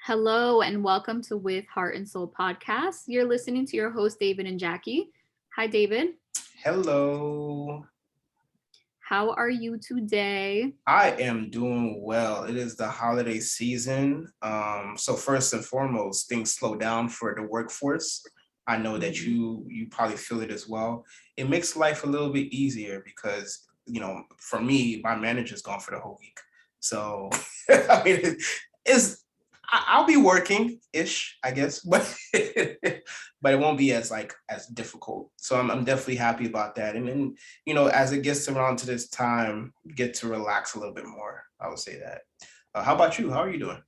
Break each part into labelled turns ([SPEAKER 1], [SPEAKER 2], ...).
[SPEAKER 1] Hello and welcome to With Heart and Soul podcast. You're listening to your host, David and Jacky. Hi, David.
[SPEAKER 2] Hello.
[SPEAKER 1] How are you today?
[SPEAKER 2] I am doing well. It is the holiday season. So first and foremost, things slow down for the workforce. I know that
[SPEAKER 1] Mhm.
[SPEAKER 2] you probably feel it as well. It makes life a little bit easier because, for me, my manager's gone for the whole week. So I mean I'll be working ish, I guess, but but it won't be as difficult. So I'm definitely happy about that. And then as it gets around to this time, get to relax a little bit more. I would say that. How about you? How are you doing?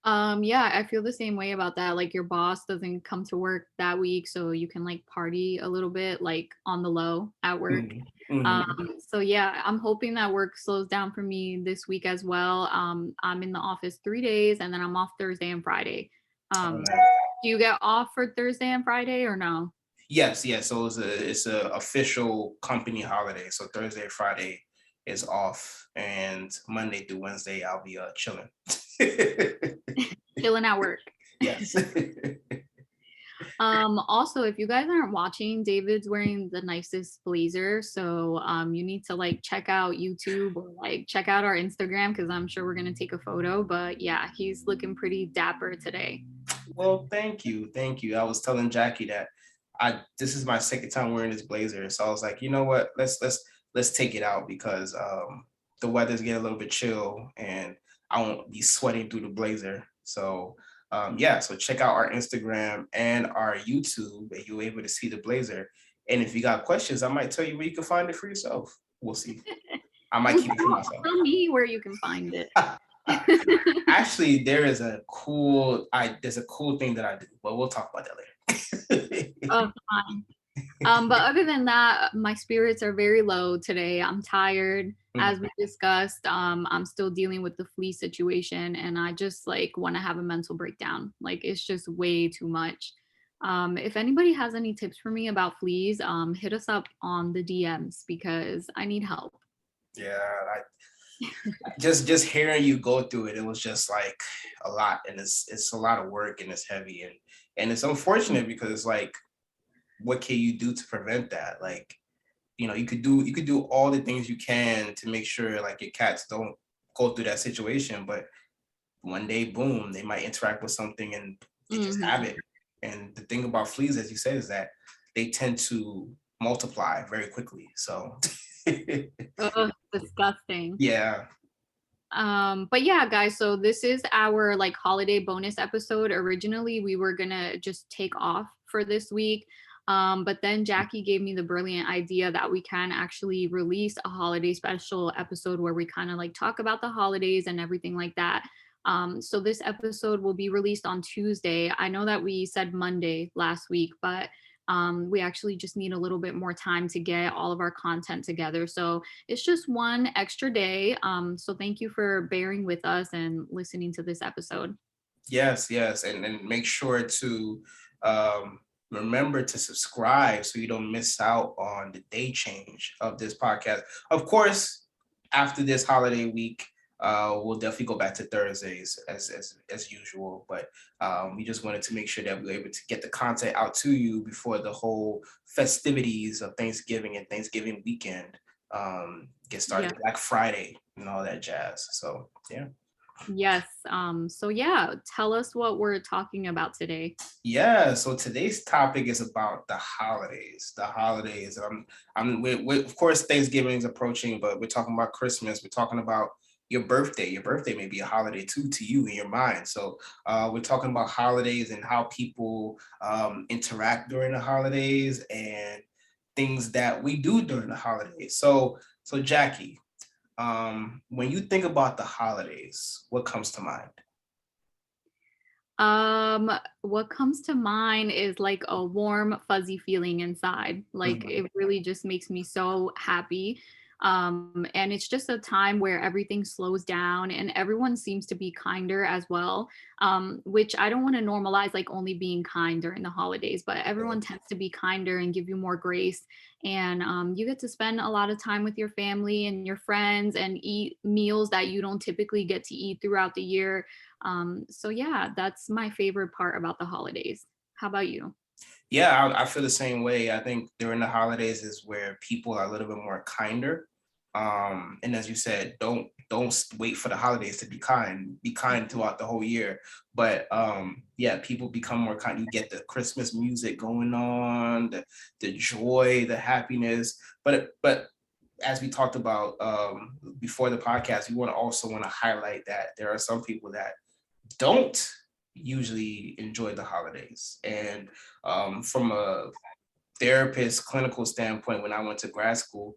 [SPEAKER 1] Yeah, I feel the same way about that. Like your boss doesn't come to work that week, so you can like party a little bit, like on the low at work.
[SPEAKER 2] Mhm, mhm.
[SPEAKER 1] So yeah, I'm hoping that work slows down for me this week as well. I'm in the office 3 days, and then I'm off Thursday and Friday.
[SPEAKER 2] Oh,
[SPEAKER 1] Um,
[SPEAKER 2] nice.
[SPEAKER 1] do you get off for Thursday and Friday or no?
[SPEAKER 2] Yes, yes. So it's a official company holiday. So Thursday, Friday is off, and Monday through Wednesday I'll be chilling.
[SPEAKER 1] Chilling at work.
[SPEAKER 2] Yes.
[SPEAKER 1] Also, if you guys aren't watching, David's wearing the nicest blazer. So you need to like check out YouTube or like check out our Instagram because I'm sure we're gonna take a photo. But yeah, he's looking pretty dapper today.
[SPEAKER 2] Well, thank you. Thank you. I was telling Jackie that I this is my second time wearing this blazer. So I was like, you know what? Let's take it out because the weather's getting a little bit chill and I won't be sweating through the blazer. So yeah, so check out our Instagram and our YouTube and you'll be able to see the blazer. And if you got questions, I might tell you where you can find it for yourself. We'll see. I might
[SPEAKER 1] Well,
[SPEAKER 2] keep it for myself.
[SPEAKER 1] tell me where you can find it.
[SPEAKER 2] Actually, there's a cool thing that I do, but we'll talk about that later.
[SPEAKER 1] Oh, fine. But other than that, my spirits are very low today. I'm tired. As we discussed, I'm still dealing with the flea situation and I just like want to have a mental breakdown. Like it's just way too much. If anybody has any tips for me about fleas, hit us up on the DMs because I need help.
[SPEAKER 2] Yeah, just hearing you go through it, it was just like a lot, and it's a lot of work and it's heavy and it's unfortunate because it's like, what can you do to prevent that? Like, you could do all the things you can to make sure like your cats don't go through that situation, but one day, boom, they might interact with something and they just have
[SPEAKER 1] Hmm.
[SPEAKER 2] it. And the thing about fleas, as you said, is that they tend to multiply very quickly. So
[SPEAKER 1] Ugh, disgusting.
[SPEAKER 2] yeah.
[SPEAKER 1] But yeah, guys, so this is our like holiday bonus episode. Originally, we were gonna just take off for this week. But then Jackie gave me the brilliant idea that we can actually release a holiday special episode where we kind of like talk about the holidays and everything like that. So this episode will be released on Tuesday. I know that we said Monday last week, but we actually just need a little bit more time to get all of our content together. So it's just one extra day. So thank you for bearing with us and listening to this episode.
[SPEAKER 2] Yes, yes. And make sure to um remember to subscribe so you don't miss out on the day change of this podcast. Of course, after this holiday week, we'll definitely go back to Thursdays as usual. But we just wanted to make sure that we were able to get the content out to you before the whole festivities of Thanksgiving and Thanksgiving weekend get
[SPEAKER 1] Yeah.
[SPEAKER 2] started, Black Friday and all that jazz. So yeah.
[SPEAKER 1] Yes. So yeah, tell us what we're talking about today.
[SPEAKER 2] Yeah, so today's topic is about the holidays. The holidays. Of course, Thanksgiving is approaching, but we're talking about Christmas. We're talking about your birthday. Your birthday may be a holiday too to you in your mind. So we're talking about holidays and how people interact during the holidays and things that we do during the holidays. So Jackie, when you think about the holidays, what comes to mind?
[SPEAKER 1] What comes to mind is like a warm, fuzzy feeling inside. Like
[SPEAKER 2] Mhm.
[SPEAKER 1] it really just makes me so happy. And it's just a time where everything slows down and everyone seems to be kinder as well, which I don't want to normalize like only being kind during the holidays, but everyone tends to be kinder and give you more grace. And you get to spend a lot of time with your family and your friends and eat meals that you don't typically get to eat throughout the year. So yeah, that's my favorite part about the holidays. How about you?
[SPEAKER 2] Yeah, I feel the same way. I think during the holidays is where people are a little bit more kinder. And as you said, don't wait for the holidays to be kind. Be kind throughout the whole year. But yeah, people become more kind. You get the Christmas music going on, the joy, the happiness. But as we talked about before the podcast, we also want to highlight that there are some people that don't usually enjoy the holidays. And from a therapist clinical standpoint, when I went to grad school,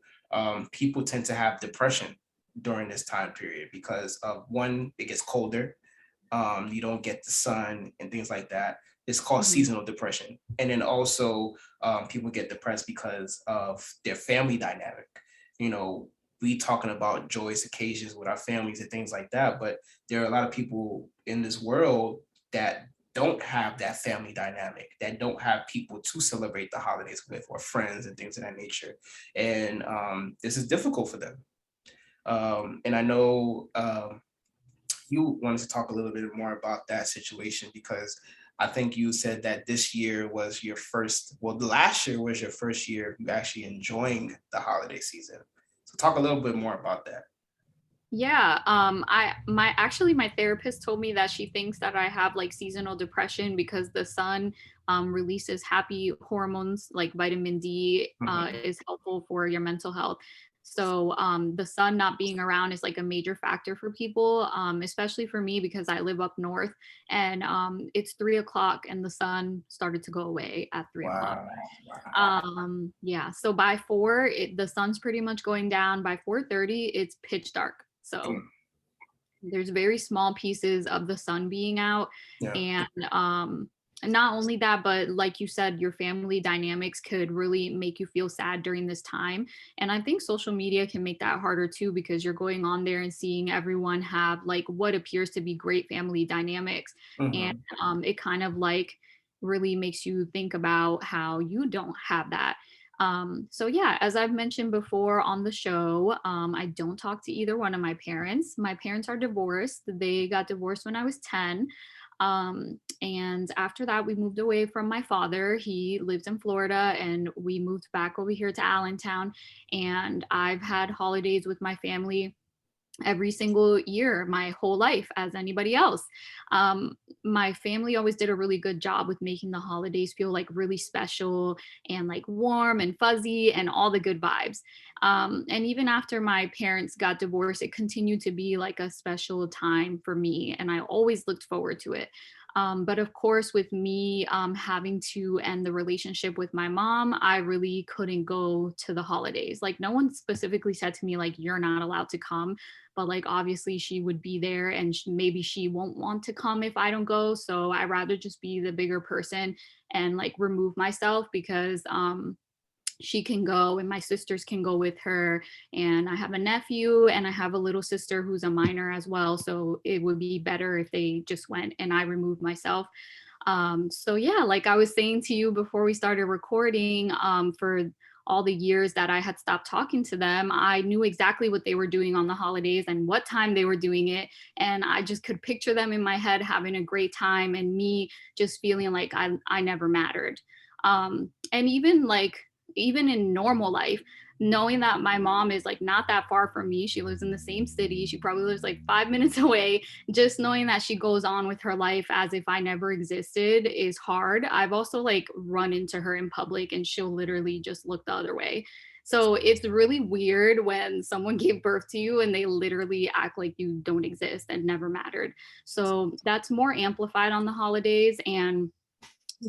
[SPEAKER 2] people tend to have depression during this time period because of one, it gets colder, you don't get the sun and things like that. It's called
[SPEAKER 1] Mhm.
[SPEAKER 2] seasonal depression. And then also people get depressed because of their family dynamic. You know, we talking about joyous occasions with our families and things like that, but there are a lot of people in this world that don't have that family dynamic, that don't have people to celebrate the holidays with or friends and things of that nature. And this is difficult for them. And I know you wanted to talk a little bit more about that situation because I think you said that this year was your first, well, the last year was your first year of you actually enjoying the holiday season. So talk a little bit more about that.
[SPEAKER 1] Yeah, my therapist told me that she thinks that I have like seasonal depression because the sun releases happy hormones like vitamin D
[SPEAKER 2] Mhm.
[SPEAKER 1] is helpful for your mental health. So the sun not being around is like a major factor for people, especially for me because I live up north and it's 3 o'clock and the sun started to go away at 3 o'clock.
[SPEAKER 2] Wow. Wow.
[SPEAKER 1] Yeah, so by 4 the sun's pretty much going down. By 4:30 it's pitch dark, so
[SPEAKER 2] Mm.
[SPEAKER 1] there's very small pieces of the sun being out.
[SPEAKER 2] Yeah.
[SPEAKER 1] And not only that, but like you said, your family dynamics could really make you feel sad during this time. And I think social media can make that harder too, because you're going on there and seeing everyone have like what appears to be great family dynamics. And
[SPEAKER 2] Mhm.
[SPEAKER 1] it kind of like really makes you think about how you don't have that. So yeah, as I've mentioned before on the show, I don't talk to either one of my parents. My parents are divorced. They got divorced when I was 10. And after that, we moved away from my father. He lives in Florida and we moved back over here to Allentown. And I've had holidays with my family every single year my whole life as anybody else. My family always did a really good job with making the holidays feel like really special and like warm and fuzzy and all the good vibes. And even after my parents got divorced, it continued to be like a special time for me and I always looked forward to it. But of course, with me having to end the relationship with my mom, I really couldn't go to the holidays. Like, no one specifically said to me, like, you're not allowed to come, but like obviously she would be there and maybe she won't want to come if I don't go, so I rather just be the bigger person and like remove myself because she can go and my sisters can go with her, and I have a nephew and I have a little sister who's a minor as well, so it would be better if they just went and I removed myself. So yeah, like I was saying to you before we started recording, for all the years that I had stopped talking to them, I knew exactly what they were doing on the holidays and what time they were doing it. And I just could picture them in my head having a great time and me just feeling like I never mattered. And even in normal life, knowing that my mom is like not that far from me, she lives in the same city, she probably lives like 5 minutes away, just knowing that she goes on with her life as if I never existed is hard. I've also like run into her in public and she'll literally just look the other way. So it's really weird when someone gave birth to you and they literally act like you don't exist and never mattered. So that's more amplified on the holidays. And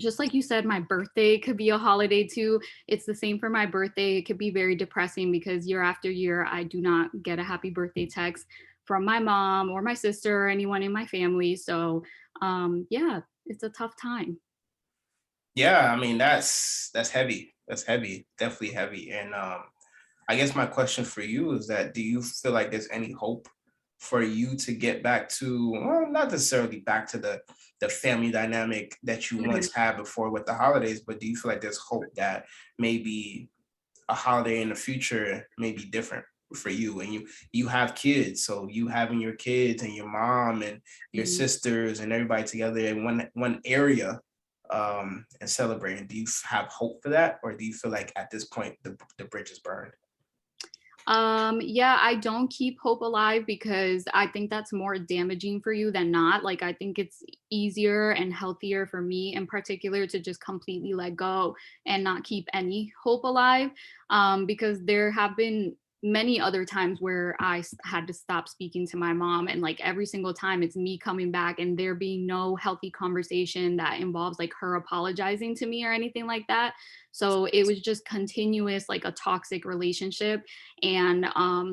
[SPEAKER 1] just like you said, my birthday could be a holiday too. It's the same for my birthday. It could be very depressing because year after year, I do not get a happy birthday text from my mom or my sister or anyone in my family. So, yeah, it's a tough time.
[SPEAKER 2] Yeah, I mean that's heavy. That's heavy, definitely heavy. And I guess my question for you is that, do you feel like there's any hope for you to get back to, well, not necessarily back to the family dynamic that you
[SPEAKER 1] Mhm.
[SPEAKER 2] once had before with the holidays, but do you feel like there's hope that maybe a holiday in the future may be different for you, and you have kids, so you having your kids and your mom and your
[SPEAKER 1] Mhm.
[SPEAKER 2] sisters and everybody together in one area, and celebrating? Do you have hope for that, or do you feel like at this point the bridge is burned?
[SPEAKER 1] Yeah, I don't keep hope alive because I think that's more damaging for you than not. Like, I think it's easier and healthier for me in particular to just completely let go and not keep any hope alive. Because there have been many other times where had to stop speaking to my mom, and like every single time it's me coming back and there being no healthy conversation that involves like her apologizing to me or anything like that. So it was just continuous, like a toxic relationship. And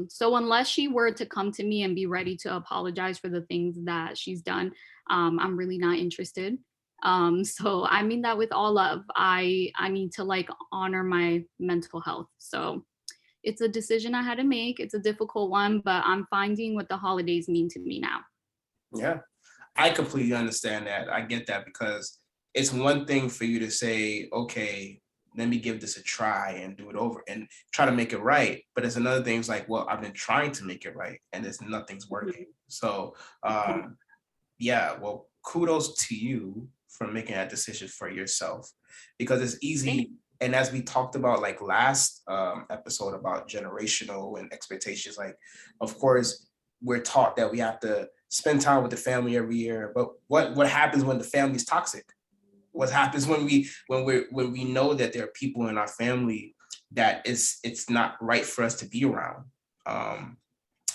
[SPEAKER 1] so, unless she were to come to me and be ready to apologize for the things that she's done, I'm really not interested. So, I mean that with all love. I need to like honor my mental health. So, it's a decision I had to make. It's a difficult one, but I'm finding what the holidays mean to me now.
[SPEAKER 2] Yeah, I completely understand that. I get that, because it's one thing for you to say, okay, let me give this a try and do it over and try to make it right. But it's another thing, it's like, well, I've been trying to make it right and it's nothing's working.
[SPEAKER 1] Mhm.
[SPEAKER 2] So yeah, well, kudos to you for making that decision for yourself, because it's
[SPEAKER 1] Thanks.
[SPEAKER 2] easy. And as we talked about like last episode about generational and expectations, like, of course, we're taught that we have to spend time with the family every year. But what happens when the family's toxic? What happens when we know that there are people in our family that it's not right for us to be around? Um,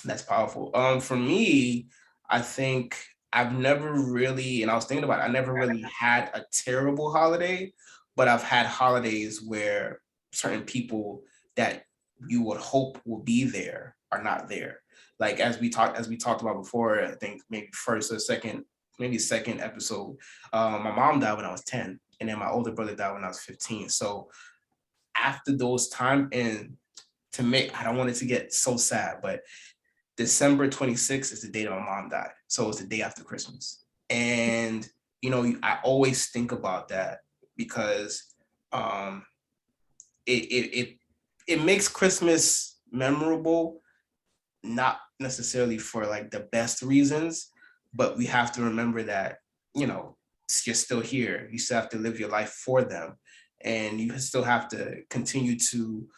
[SPEAKER 2] that's powerful. For me, I think I've never really, and I was thinking about it, I never really had a terrible holiday, but I've had holidays where certain people that you would hope will be there are not there. Like as we talked about before, I think maybe first or second, maybe second episode, my mom died when I was 10, and then my older brother died when I was 15. So after those time, and to make, I don't want it to get so sad, but December 26th is the day that my mom died. So it's the day after Christmas. And, I always think about that, because um, it makes Christmas memorable, not necessarily for like the best reasons, but we have to remember that, you know, you're still here. You still have to live your life for them. And you still have to continue to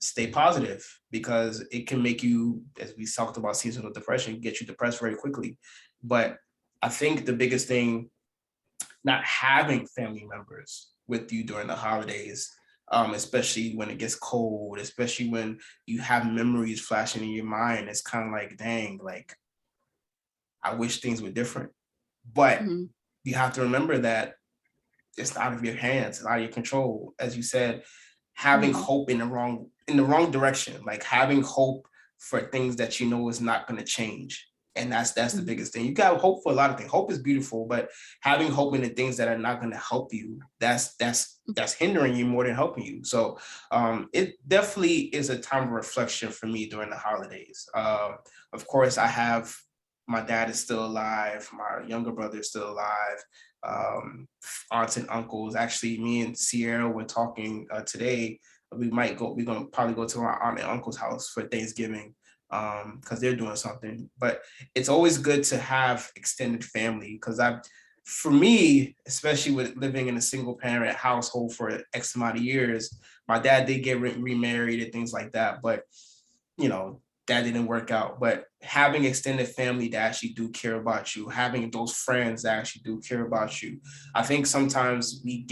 [SPEAKER 2] stay positive, because it can make you, as we talked about seasonal depression, get you depressed very quickly. But I think the biggest thing, not having family members with you during the holidays, especially when it gets cold, especially when you have memories flashing in your mind, it's kind of like, dang, like I wish things were different. But
[SPEAKER 1] Mhm.
[SPEAKER 2] you have to remember that it's out of your hands, it's out of your control. As you said, having
[SPEAKER 1] Mhm.
[SPEAKER 2] hope in the wrong direction, like having hope for things that you know is not going to change. And that's the
[SPEAKER 1] Mhm.
[SPEAKER 2] biggest thing. You got hope for a lot of things. Hope is beautiful, but having hope in the things that are not going to help you, that's hindering you more than helping you. So it definitely is a time of reflection for me during the holidays. Of course, I have, my dad is still alive, my younger brother is still alive, um, aunts and uncles. Actually, me and Sierra were talking today. We're gonna probably go to our aunt and uncle's house for Thanksgiving, because they're doing something. But it's always good to have extended family, because for me, especially with living in a single parent household for X amount of years, my dad did get remarried and things like that. But that didn't work out. But having extended family that actually do care about you, having those friends that actually do care about you, I think sometimes we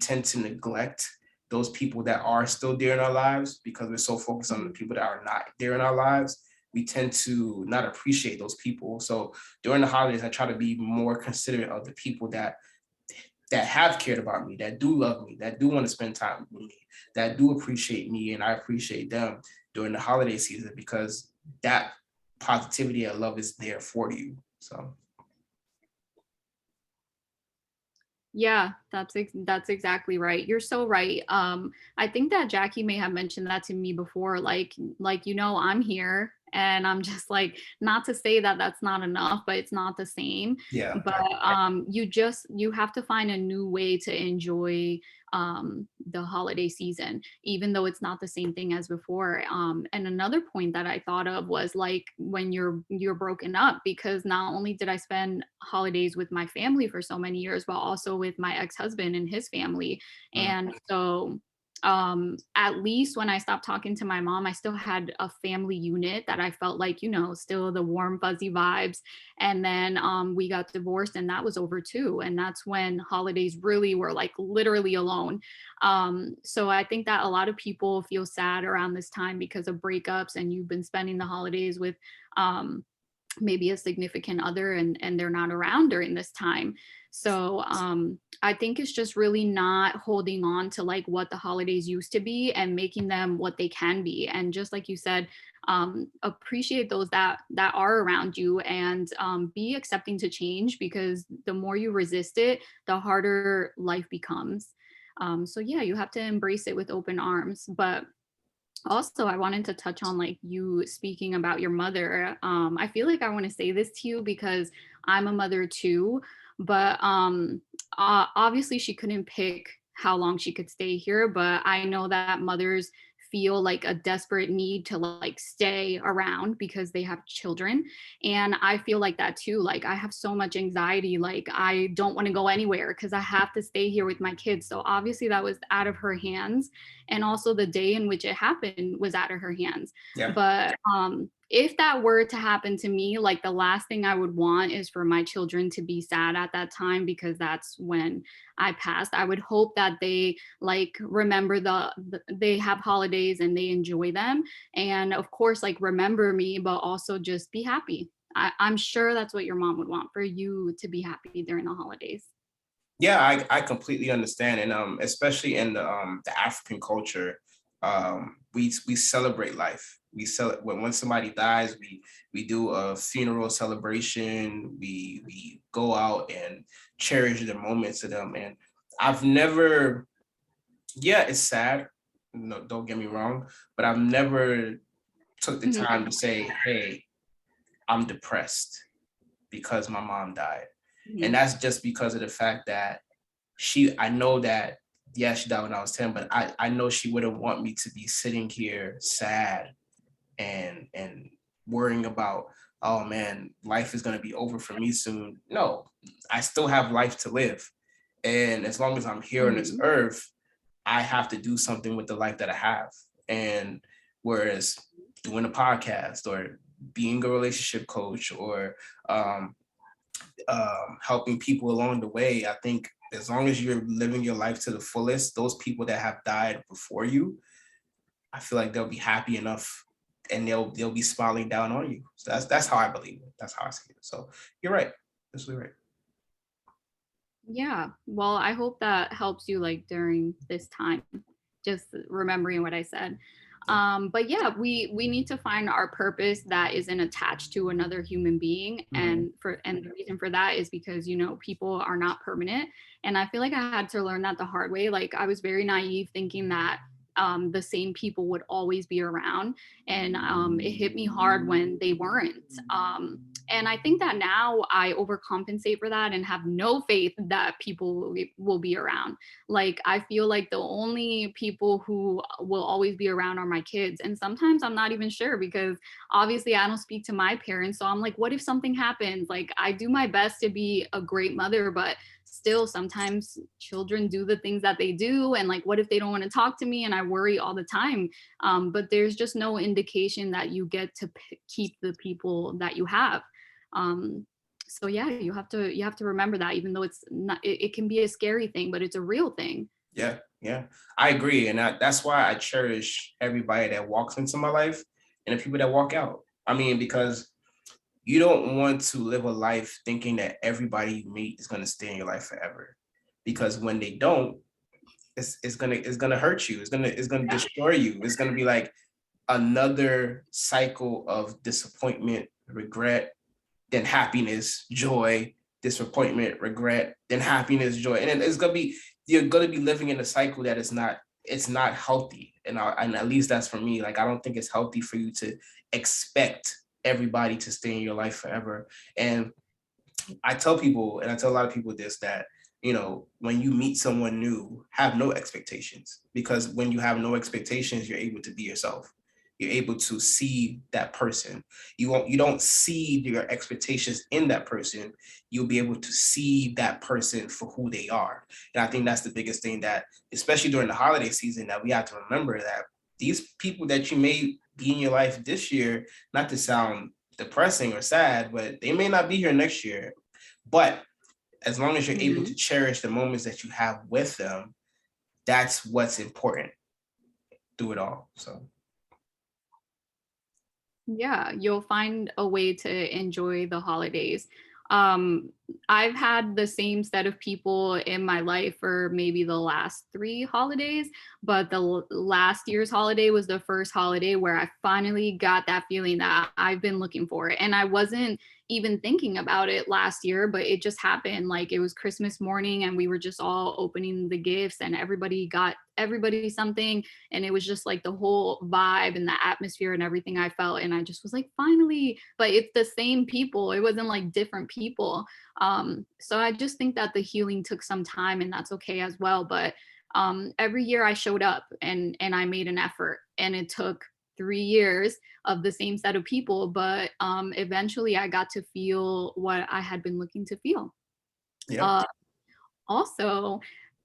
[SPEAKER 2] tend to neglect those people that are still there in our lives, because we're so focused on the
[SPEAKER 1] Mhm.
[SPEAKER 2] people that are not there in our lives. We tend to not appreciate those people. So during the holidays, I try to be more considerate of the people that have cared about me, that do love me, that do want to spend time with me, that do appreciate me, and I appreciate them during the holiday season, because that positivity and love is there for you. So
[SPEAKER 1] Yeah, that's exactly right. You're so right. I think that Jackie may have mentioned that to me before, like I'm here, and I'm just like, not to say that that's not enough, but it's not the same.
[SPEAKER 2] Yeah.
[SPEAKER 1] But you have to find a new way to enjoy the holiday season, even though it's not the same thing as before. And another point that I thought of was like when you're broken up, because not only did I spend holidays with my family for so many years, but also with my ex-husband and his family.
[SPEAKER 2] Mm.
[SPEAKER 1] And so at least when I stopped talking to my mom, I still had a family unit that I felt like, still the warm fuzzy vibes. And then we got divorced, and that was over too, and that's when holidays really were like literally alone. So I think that a lot of people feel sad around this time because of breakups, and you've been spending the holidays with um maybe a significant other, and they're not around during this time. So I think it's just really not holding on to like what the holidays used to be and making them what they can be. And just like you said, appreciate those that are around you, and be accepting to change, because the more you resist it, the harder life becomes. So yeah, you have to embrace it with open arms. But also, I wanted to touch on like you speaking about your mother. I feel like I want to say this to you because I'm a mother too, but obviously she couldn't pick how long she could stay here, but I know that mothers feel like a desperate need to like stay around because they have children. And I feel like that too. Like I have so much anxiety, like I don't want to go anywhere because I have to stay here with my kids. So obviously that was out of her hands, and also the day in which it happened was out of her hands.
[SPEAKER 2] Yeah.
[SPEAKER 1] But if that were to happen to me, like the last thing I would want is for my children to be sad at that time, because that's when I passed. I would hope that they like remember they have holidays and they enjoy them, and of course like remember me, but also just be happy. I'm sure that's what your mom would want, for you to be happy during the holidays.
[SPEAKER 2] Yeah, I completely understand, and especially in the African culture, we celebrate life. When somebody dies, we do a funeral celebration. We go out and cherish the moments of them. And I've never, yeah, it's sad. No, don't get me wrong, but I've never took the
[SPEAKER 1] Mhm.
[SPEAKER 2] time to say, hey, I'm depressed because my mom died. And
[SPEAKER 1] Mhm.
[SPEAKER 2] that's just because of the fact that I know that, yeah, she died when I was 10, but I know she wouldn't want me to be sitting here sad and worrying about, oh man, life is going to be over for me soon. No, I still have life to live. And as long as I'm here on this
[SPEAKER 1] Mhm.
[SPEAKER 2] earth, I have to do something with the life that I have. And whereas doing a podcast or being a relationship coach or um, helping people along the way, I think as long as you're living your life to the fullest, those people that have died before you, I feel like they'll be happy enough and they'll be smiling down on you. So that's how I believe it. That's how I see it. So you're right. Absolutely right.
[SPEAKER 1] Yeah. Well, I hope that helps you like during this time, just remembering what I said.
[SPEAKER 2] Yeah.
[SPEAKER 1] But yeah, we need to find our purpose that isn't attached to another human being.
[SPEAKER 2] Mm-hmm.
[SPEAKER 1] And the reason for that is because, people are not permanent. And I feel like I had to learn that the hard way. Like I was very naive thinking that the same people would always be around. And it hit me hard when they weren't. And I think that now I overcompensate for that and have no faith that people will be around. Like I feel like the only people who will always be around are my kids, and sometimes I'm not even sure, because obviously I don't speak to my parents, so I'm like, what if something happens? Like I do my best to be a great mother, but still sometimes children do the things that they do, and like what if they don't want to talk to me, and I worry all the time. But there's just no indication that you get to keep the people that you have. um, so yeah, you have to remember that, even though it's not, it can be a scary thing, but it's a real thing.
[SPEAKER 2] Yeah. Yeah. I agree. And that's why I cherish everybody that walks into my life and the people that walk out. I mean, because you don't want to live a life thinking that everybody you meet is going to stay in your life forever. Because when they don't, it's gonna hurt you. It's gonna destroy you. It's gonna be like another cycle of disappointment, regret, then happiness, joy. disappointment, regret, then happiness, joy. And then you're gonna be living in a cycle that it's not healthy. And at least that's for me. Like, I don't think it's healthy for you to expect everybody to stay in your life forever. And I tell people, and I tell a lot of people this, that, when you meet someone new, have no expectations, because when you have no expectations, you're able to be yourself. You're able to see that person. You don't see your expectations in that person. You'll be able to see that person for who they are. And I think that's the biggest thing, that, especially during the holiday season, that we have to remember, that these people that you may be in your life this year, not to sound depressing or sad, but they may not be here next year. But as long as you're able to cherish the moments that you have with them, that's what's important through it all. So
[SPEAKER 1] yeah, you'll find a way to enjoy the holidays. I've had the same set of people in my life for maybe the last 3 holidays, but the last year's holiday was the first holiday where I finally got that feeling that I've been looking for. And I wasn't even thinking about it last year, but it just happened. Like, it was Christmas morning and we were just all opening the gifts and everybody got everybody something, and it was just like the whole vibe and the atmosphere and everything I felt, and I just was like, finally. But it's the same people, it wasn't like different people. So I just think that the healing took some time, and that's okay as well. But every year I showed up and I made an effort, and it took 3 years of the same set of people, but eventually I got to feel what I had been looking to feel.
[SPEAKER 2] yeah.
[SPEAKER 1] uh, Also,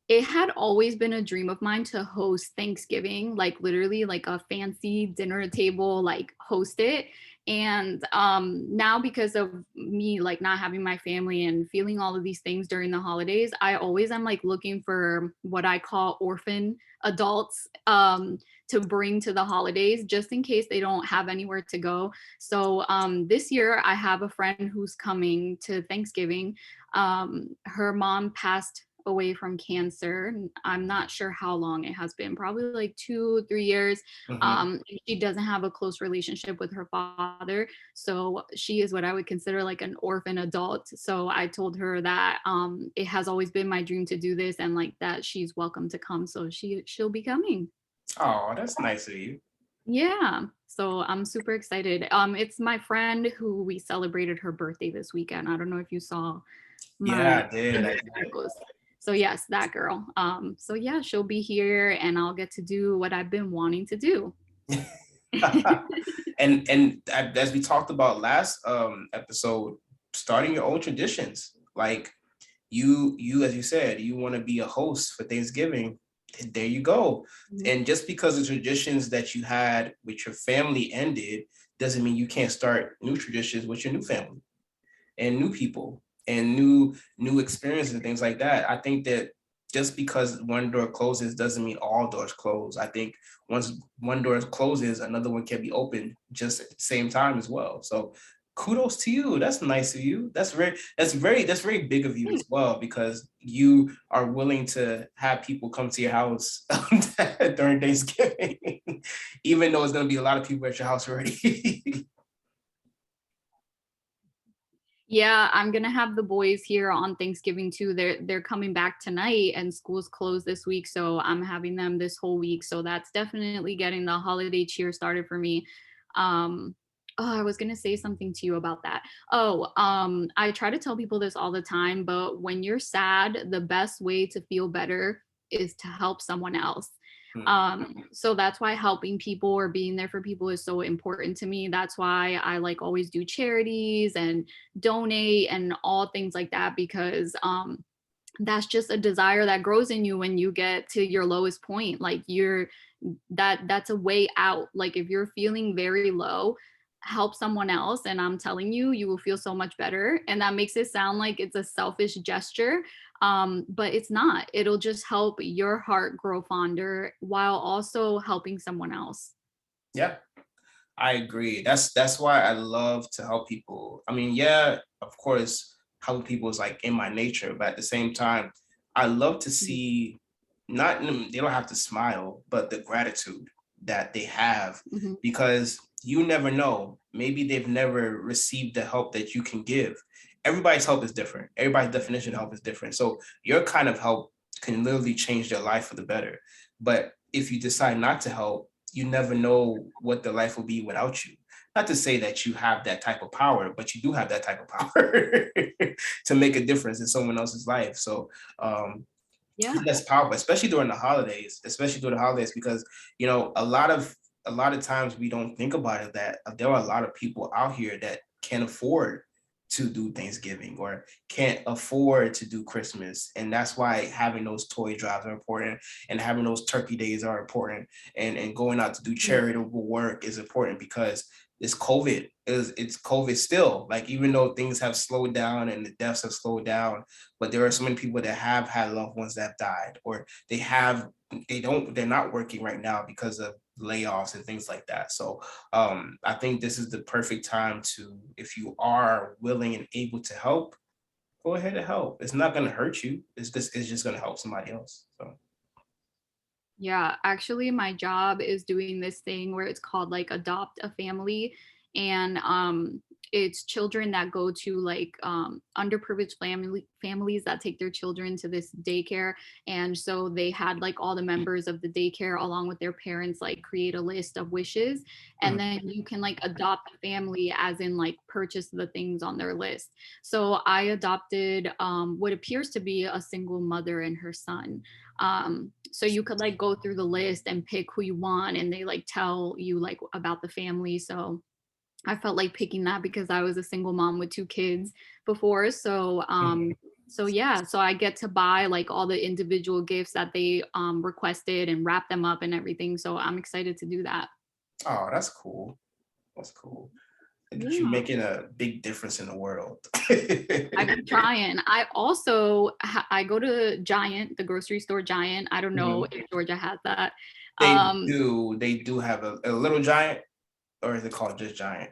[SPEAKER 1] it had always been a dream of mine to host Thanksgiving, like literally like a fancy dinner table, like host it. And now, because of me like not having my family and feeling all of these things during the holidays, I always am like looking for what I call orphan adults to bring to the holidays, just in case they don't have anywhere to go. So this year I have a friend who's coming to Thanksgiving. Her mom passed away from cancer. I'm not sure how long it has been, probably like 2, 3 years. She doesn't have a close relationship with her father. So she is what I would consider like an orphan adult. So I told her that it has always been my dream to do this, and like that she's welcome to come. So she'll be coming.
[SPEAKER 2] Oh, that's nice of you.
[SPEAKER 1] Yeah. So I'm super excited. It's my friend who we celebrated her birthday this weekend. I don't know if you saw my
[SPEAKER 2] Yeah, I did.
[SPEAKER 1] so yes, that girl. So yeah, she'll be here and I'll get to do what I've been wanting to do.
[SPEAKER 2] And as we talked about last episode, starting your own traditions. Like, you as you said, you want to be a host for Thanksgiving. And there you go. And just because the traditions that you had with your family ended doesn't mean you can't start new traditions with your new family and new people and new experiences and things like that. I think that just because one door closes doesn't mean all doors close. I think once one door closes, another one can be opened just at the same time as well. So kudos to you. That's nice of you. That's very big of you as well, because you are willing to have people come to your house during Thanksgiving, even though it's going to be a lot of people at your house already.
[SPEAKER 1] Yeah, I'm gonna have the boys here on Thanksgiving too. They're coming back tonight, and school's closed this week, so I'm having them this whole week. So that's definitely getting the holiday cheer started for me. Oh, I was gonna say something to you about that. Oh, I try to tell people this all the time, but when you're sad, the best way to feel better is to help someone else. So that's why helping people or being there for people is so important to me. That's why I like always do charities and donate and all things like that, because that's just a desire that grows in you when you get to your lowest point. Like, that's a way out. Like, if you're feeling very low, help someone else, and I'm telling you, you will feel so much better. And that makes it sound like it's a selfish gesture, but it's not. It'll just help your heart grow fonder while also helping someone else.
[SPEAKER 2] Yeah, I agree. That's why I love to help people. I mean, yeah, of course, helping people is like in my nature, but at the same time, I love to see, not, they don't have to smile, but the gratitude that they have,
[SPEAKER 1] Mhm.
[SPEAKER 2] because you never know. Maybe they've never received the help that you can give. everybody's help is different. Everybody's definition of help is different. So your kind of help can literally change their life for the better. But if you decide not to help, you never know what the life will be without you. Not to say that you have that type of power, but you do have that type of power to make a difference in someone else's life. So
[SPEAKER 1] Yeah.
[SPEAKER 2] that's powerful, especially during the holidays, because a lot of times we don't think about it, that there are a lot of people out here that can't afford to do Thanksgiving or can't afford to do Christmas. And that's why having those toy drives are important, and having those turkey days are important, and going out to do charitable work is important, because it's COVID still. Like, even though things have slowed down and the deaths have slowed down, but there are so many people that have had loved ones that have died, or they're not working right now because of layoffs and things like that. So I think this is the perfect time to, if you are willing and able to help, go ahead and help. It's not going to hurt you. It's just going to help somebody else. So
[SPEAKER 1] Yeah, actually my job is doing this thing where it's called like adopt a family, and it's children that go to like underprivileged families that take their children to this daycare. And so they had like all the members of the daycare along with their parents like create a list of wishes, and then you can like adopt a family, as in like purchase the things on their list. So I adopted what appears to be a single mother and her son. So you could like go through the list and pick who you want, and they like tell you like about the family. So I felt like picking that because I was a single mom with 2 kids before. So yeah, so I get to buy like all the individual gifts that they requested and wrap them up and everything. So I'm excited to do that.
[SPEAKER 2] oh, that's cool. That's cool. That you
[SPEAKER 1] Yeah.
[SPEAKER 2] making a big difference in the world.
[SPEAKER 1] I've been trying. I also I go to Giant, the grocery store Giant. I don't know
[SPEAKER 2] Mhm.
[SPEAKER 1] if Georgia has that.
[SPEAKER 2] They
[SPEAKER 1] Um,
[SPEAKER 2] do. They do have a little giant, or is it called just giant?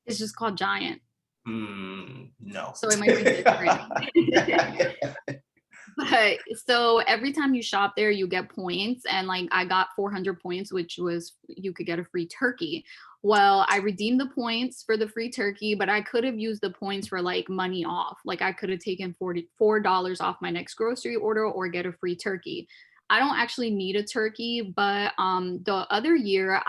[SPEAKER 1] it's just called Giant,
[SPEAKER 2] No.
[SPEAKER 1] so it might be different. But so every time you shop there, you get points. And like I got 400 points, which was you could get a free turkey. Well, I redeemed the points for the free turkey, but I could have used the points for like money off. Like I could have taken $44 off my next grocery order or get a free turkey. I don't actually need a turkey, but the other year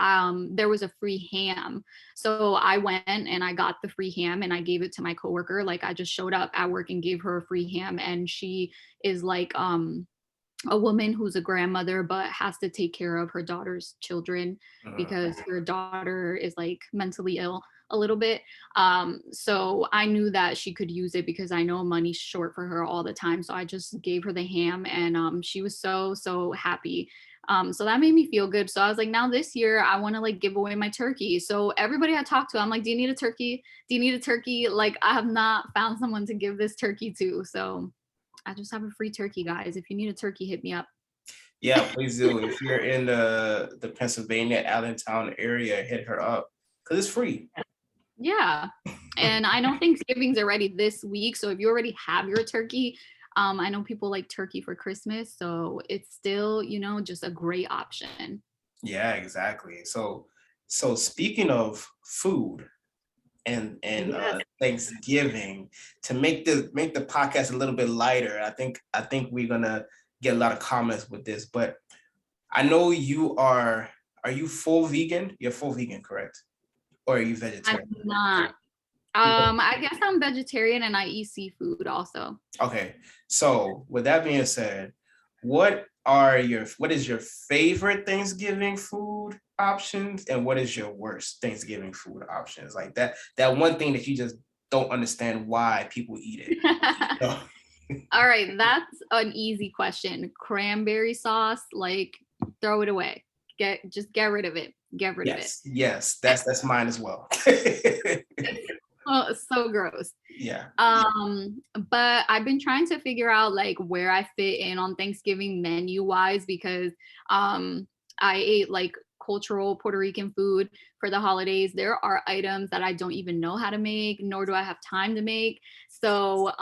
[SPEAKER 1] there was a free ham. So I went and I got the free ham and I gave it to my coworker. Like I just showed up at work and gave her a free ham, and she is like a woman who's a grandmother but has to take care of her daughter's children because her daughter is like mentally ill a little bit. So I knew that she could use it because I know money's short for her all the time. So I just gave her the ham, and she was so happy. So that made me feel good. So I was like, now this year I want to like give away my turkey. So everybody I talked to, I'm like, do you need a turkey? Do you need a turkey? Like I have not found someone to give this turkey to. So I just have a free turkey, guys. If you need a turkey, hit me up.
[SPEAKER 2] Yeah, please do. If you're in the Pennsylvania Allentown area, hit her up because it's free.
[SPEAKER 1] Yeah. And I know Thanksgiving's already this week. So if you already have your turkey, I know people like turkey for Christmas. So it's still, just a great option.
[SPEAKER 2] Yeah, exactly. So speaking of food and
[SPEAKER 1] Yes.
[SPEAKER 2] Thanksgiving, to make the podcast a little bit lighter, I think we're gonna get a lot of comments with this, but I know are you full vegan? You're full vegan, correct? Or are you
[SPEAKER 1] I'm
[SPEAKER 2] vegetarian?
[SPEAKER 1] not. I guess I'm vegetarian and I eat seafood also.
[SPEAKER 2] Okay. So with that being said, what is your favorite Thanksgiving food options, and what is your worst Thanksgiving food options? Like that one thing that you just don't understand why people eat it. So,
[SPEAKER 1] All right, that's an easy question. Cranberry sauce, like throw it away. Just get rid of it. Get rid of it.
[SPEAKER 2] yes, that's mine as well.
[SPEAKER 1] Oh, it's so gross.
[SPEAKER 2] Yeah.
[SPEAKER 1] But I've been trying to figure out like where I fit in on Thanksgiving menu wise, because I ate like cultural Puerto Rican food for the holidays. There are items that I don't even know how to make, nor do I have time to make. So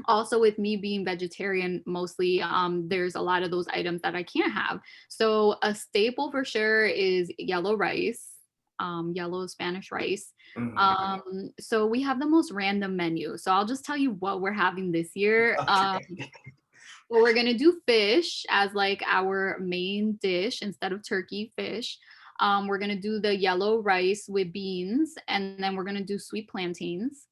[SPEAKER 1] also with me being vegetarian mostly, there's a lot of those items that I can't have. So a staple for sure is yellow rice. yellow Spanish rice.
[SPEAKER 2] Mm.
[SPEAKER 1] So we have the most random menu. So I'll just tell you what we're having this year.
[SPEAKER 2] Okay.
[SPEAKER 1] Well, we're gonna do fish as like our main dish instead of turkey, fish. We're gonna do the yellow rice with beans, and then we're gonna do sweet plantains.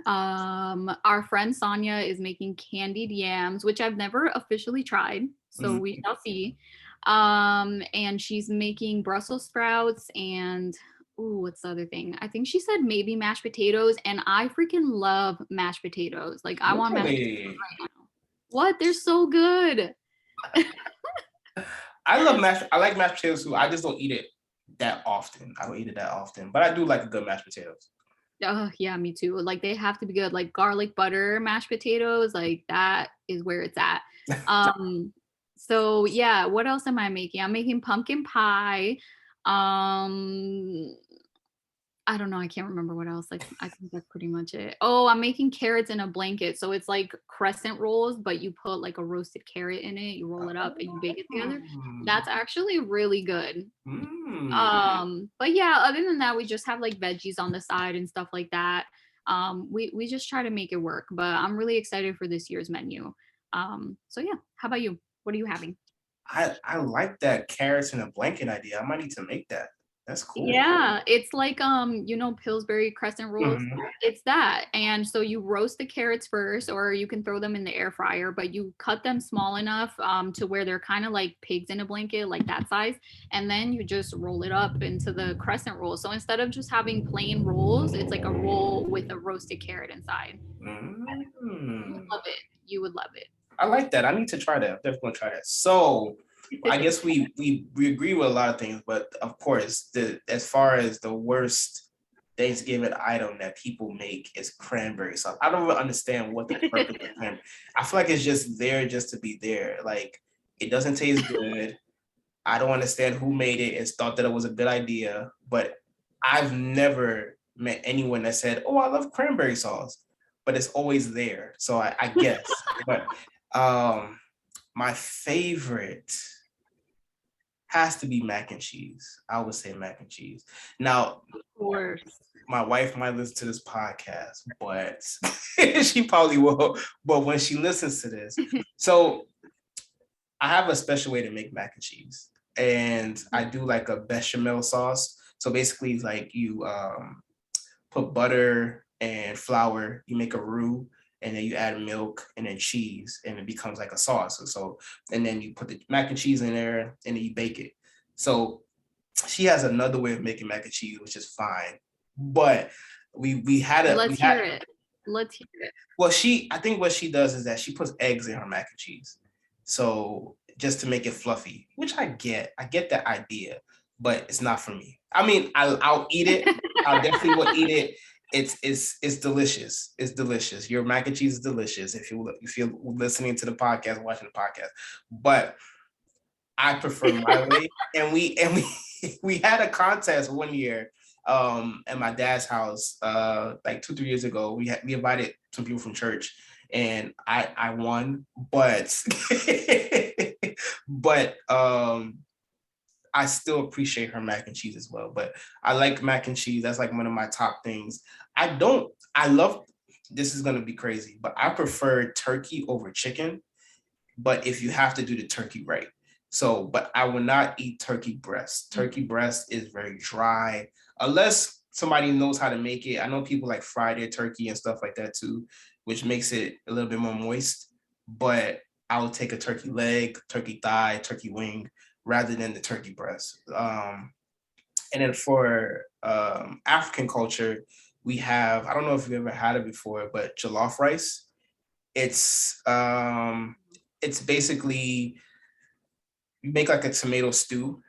[SPEAKER 1] Our friend Sonia is making candied yams, which I've never officially tried, so we
[SPEAKER 2] Mm.
[SPEAKER 1] shall see. And she's making Brussels sprouts and ooh, what's the other thing? I think she said maybe mashed potatoes, and I freaking love mashed potatoes. Like I want mashed potatoes
[SPEAKER 2] Really?
[SPEAKER 1] right now. What? They're so good.
[SPEAKER 2] I like mashed potatoes too. I just don't eat it that often. I don't eat it that often, but I do like a good mashed potatoes.
[SPEAKER 1] Oh, yeah, me too. Like they have to be good. Like garlic butter mashed potatoes, like that is where it's at. Um, so yeah, what else am I making? I'm making pumpkin pie. Um, I don't know. I can't remember what else. Like, I think that's pretty much it. Oh, I'm making carrots in a blanket. So it's like crescent rolls, but you put like a roasted carrot in it. You roll it up and you bake it together. That's actually really good.
[SPEAKER 2] Mm.
[SPEAKER 1] But yeah, other than that, we just have like veggies on the side and stuff like that. We just try to make it work. But I'm really excited for this year's menu. So yeah, how about you? What are you having?
[SPEAKER 2] I like that carrots in a blanket idea. I might need to make that. That's cool.
[SPEAKER 1] Yeah, it's like you know, Pillsbury crescent rolls.
[SPEAKER 2] Mhm.
[SPEAKER 1] It's that. And so you roast the carrots first, or you can throw them in the air fryer, but you cut them small enough to where they're kind of like pigs in a blanket, like that size. And then you just roll it up into the crescent roll. So instead of just having plain rolls, it's like a roll with a roasted carrot inside. You would
[SPEAKER 2] Mm.
[SPEAKER 1] love it. You would love it.
[SPEAKER 2] I like that. I need to try that. I'm definitely gonna try that. So I guess we agree with a lot of things, but of course, the as far as the worst Thanksgiving item that people make is cranberry sauce. I don't really understand what the purpose of cranberry. I feel like it's just there just to be there. Like it doesn't taste good. I don't understand who made it and thought that it was a good idea, but I've never met anyone that said, "Oh, I love cranberry sauce," but it's always there. So I guess. But um, my favorite has to be mac and cheese. I would say mac and cheese. Now,
[SPEAKER 1] Of course.
[SPEAKER 2] my wife might listen to this podcast, but she probably will. But when she listens to this, so I have a special way to make mac and cheese, and I do like a bechamel sauce. So basically, it's like you put butter and flour, you make a roux, and then you add milk and then cheese, and it becomes like a sauce. So and then you put the mac and cheese in there, and then you bake it. So she has another way of making mac and cheese, which is fine, but we
[SPEAKER 1] Let's
[SPEAKER 2] had
[SPEAKER 1] hear it. Let's hear it.
[SPEAKER 2] well, I think what she does is that she puts eggs in her mac and cheese. So just to make it fluffy, which I get that idea, but it's not for me. I mean, I'll eat it. I definitely will eat it. It's delicious. It's delicious. Your mac and cheese is delicious if you're listening to the podcast, watching the podcast. But I prefer my way. And we we had a contest one year at my dad's house like 2-3 years ago. We invited some people from church and I won, but but I still appreciate her mac and cheese as well. But I like mac and cheese. That's like one of my top things. I love this is gonna be crazy, but I prefer turkey over chicken. But if you have to do the turkey right. So, but I will not eat turkey breast. Turkey breast is very dry, unless somebody knows how to make it. I know people like fry their turkey and stuff like that too, which makes it a little bit more moist. But I would take a turkey leg, turkey thigh, turkey wing, rather than the turkey breast. And then for African culture, we have, I don't know if you've ever had it before, but jollof rice. It's um, it's basically you make like a tomato stew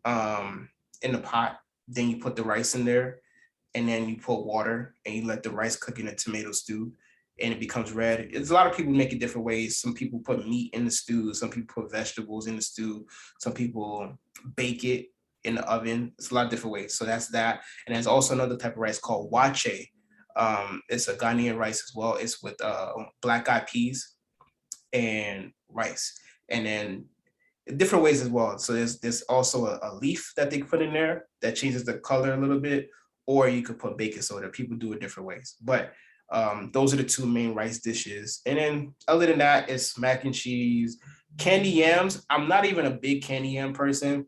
[SPEAKER 2] in the pot, then you put the rice in there, and then you put water and you let the rice cook in a tomato stew and it becomes red. It's a lot of people make it different ways. Some people put meat in the stew, some people put vegetables in the stew, some people bake it in the oven. It's a lot of different ways. So that's that. And there's also another type of rice called wache. It's a Ghanaian rice as well. It's with black eyed peas and rice. And then different ways as well. So there's also a leaf that they put in there that changes the color a little bit, or you could put baking soda. People do it different ways, but those are the two main rice dishes. And then other than that, it's mac and cheese, candy yams. I'm not even a big candy yam person,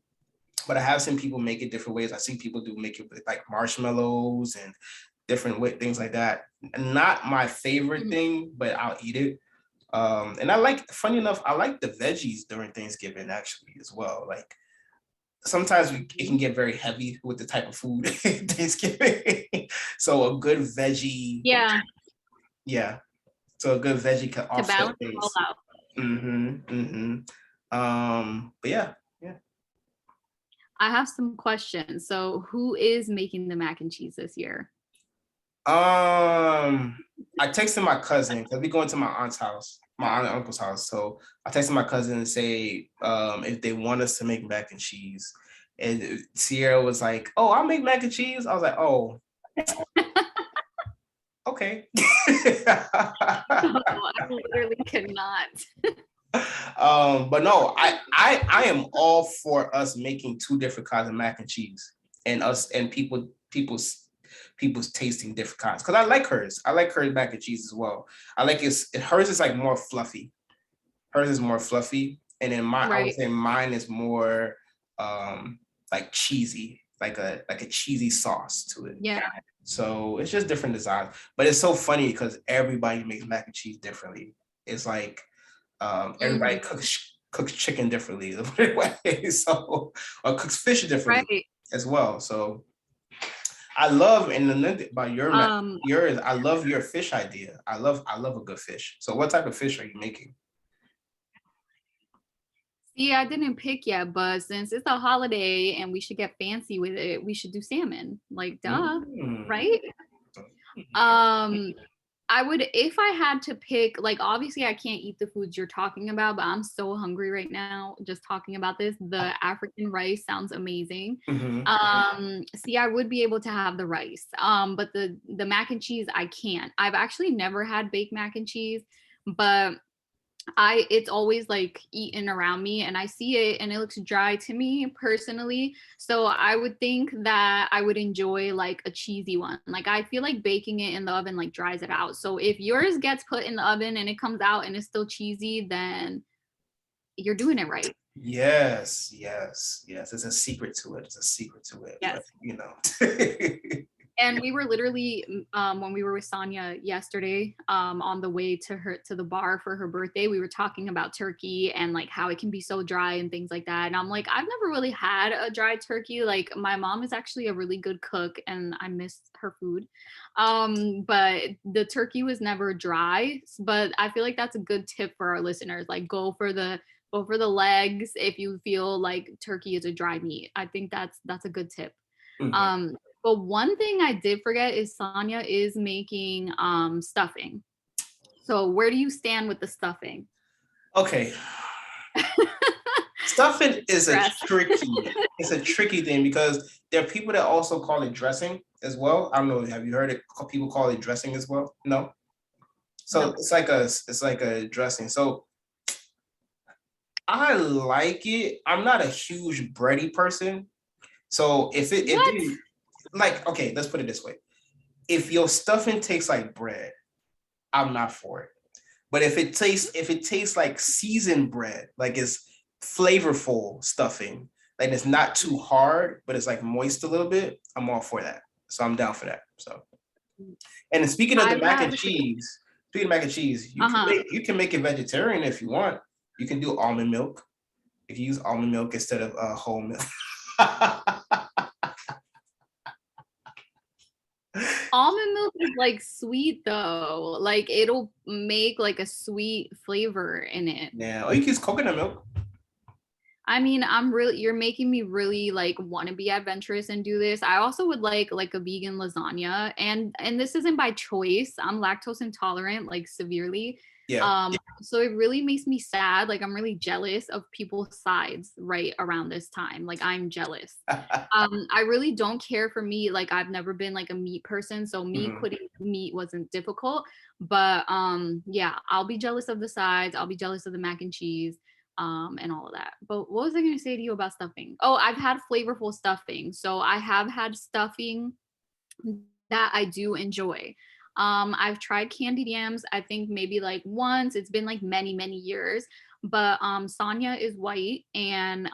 [SPEAKER 2] but I have seen people make it different ways. I see people do make it with like marshmallows and different things like that. Not my favorite thing, but I'll eat it. And I like, funny enough, I like the veggies during Thanksgiving actually as well. Like sometimes it can get very heavy with the type of food Thanksgiving. So a good veggie,
[SPEAKER 1] Yeah,
[SPEAKER 2] yeah. So a good veggie can
[SPEAKER 1] to
[SPEAKER 2] offset
[SPEAKER 1] balance it all
[SPEAKER 2] things.
[SPEAKER 1] out.
[SPEAKER 2] But yeah, yeah.
[SPEAKER 1] I have some questions. So who is making the mac and cheese this year?
[SPEAKER 2] I texted my cousin because we going to my aunt's house, my aunt and uncle's house. So I texted my cousin and say if they want us to make mac and cheese. And Sierra was like, "Oh, I'll make mac and cheese." I was like, "Oh, okay."
[SPEAKER 1] Oh, I literally cannot.
[SPEAKER 2] But no, I am all for us making two different kinds of mac and cheese, and us and people's tasting different kinds. Because I like hers. I like hers mac and cheese as well. I like hers is like more fluffy. Hers is more fluffy, and then I would
[SPEAKER 1] Right.
[SPEAKER 2] say mine is more like cheesy, like a cheesy sauce to it.
[SPEAKER 1] Yeah.
[SPEAKER 2] So it's just different designs. But it's so funny because everybody makes mac and cheese differently. It's like everybody cooks chicken differently, so or cooks fish differently
[SPEAKER 1] Right.
[SPEAKER 2] as well. So I love, and the thing about
[SPEAKER 1] Um,
[SPEAKER 2] yours, I love your fish idea. I love a good fish. So what type of fish are you making?
[SPEAKER 1] See, I didn't pick yet, but since it's a holiday and we should get fancy with it, we should do salmon. Like, duh,
[SPEAKER 2] Mm.
[SPEAKER 1] right? Um, I would, if I had to pick, like, obviously I can't eat the foods you're talking about, but I'm so hungry right now just talking about this. The African rice sounds amazing.
[SPEAKER 2] Mhm.
[SPEAKER 1] See, I would be able to have the rice. But the mac and cheese I can't. I've actually never had baked mac and cheese, but it's always like eaten around me and I see it and it looks dry to me personally. So I would think that I would enjoy like a cheesy one. Like I feel like baking it in the oven like dries it out. So if yours gets put in the oven and it comes out and it's still cheesy, then you're doing it right.
[SPEAKER 2] Yes, yes, yes. There's a secret to it. There's a secret to it.
[SPEAKER 1] Yes.
[SPEAKER 2] But, you know.
[SPEAKER 1] And we were literally when we were with Sonia yesterday, on the way to the bar for her birthday, we were talking about turkey and like how it can be so dry and things like that. And I'm like, I've never really had a dry turkey. Like my mom is actually a really good cook and I miss her food. But the turkey was never dry. But I feel like that's a good tip for our listeners. Like go for the legs if you feel like turkey is a dry meat. I think that's a good tip.
[SPEAKER 2] Mhm.
[SPEAKER 1] Um, but one thing I did forget is Sonia is making stuffing. So where do you stand with the stuffing?
[SPEAKER 2] Okay. Stuffing is
[SPEAKER 1] Stress.
[SPEAKER 2] it's a tricky thing because there are people that also call it dressing as well. I don't know, have you heard it? People call it dressing as well? No. So
[SPEAKER 1] No.
[SPEAKER 2] it's like a dressing. So I like it. I'm not a huge bready person. So if
[SPEAKER 1] What?
[SPEAKER 2] it like, okay, let's put it this way. If your stuffing tastes like bread, I'm not for it. But if it tastes like seasoned bread, like it's flavorful stuffing, like it's not too hard, but it's like moist a little bit, I'm all for that. So I'm down for that. So, and then speaking of the
[SPEAKER 1] I've
[SPEAKER 2] mac and
[SPEAKER 1] had
[SPEAKER 2] cheese, speaking of mac and cheese,
[SPEAKER 1] uh-huh.
[SPEAKER 2] you can make it vegetarian if you want. You can do almond milk. If you use almond milk instead of whole milk.
[SPEAKER 1] Almond milk is like sweet though. Like it'll make like a sweet flavor in it.
[SPEAKER 2] Yeah, or you can use coconut milk.
[SPEAKER 1] I mean, you're making me really like want to be adventurous and do this. I also would like a vegan lasagna and this isn't by choice. I'm lactose intolerant like severely.
[SPEAKER 2] Yeah.
[SPEAKER 1] So it really makes me sad. Like I'm really jealous of people's sides right around this time. Like I'm jealous. I really don't care for meat. Like I've never been like a meat person, so me
[SPEAKER 2] Mhm.
[SPEAKER 1] quitting meat wasn't difficult. But yeah, I'll be jealous of the sides. I'll be jealous of the mac and cheese. and all of that. But what was I going to say to you about stuffing? Oh, I've had flavorful stuffing. So I have had stuffing that I do enjoy. I've tried candied yams, I think maybe like once. It's been like many, many years. But Sonia is white and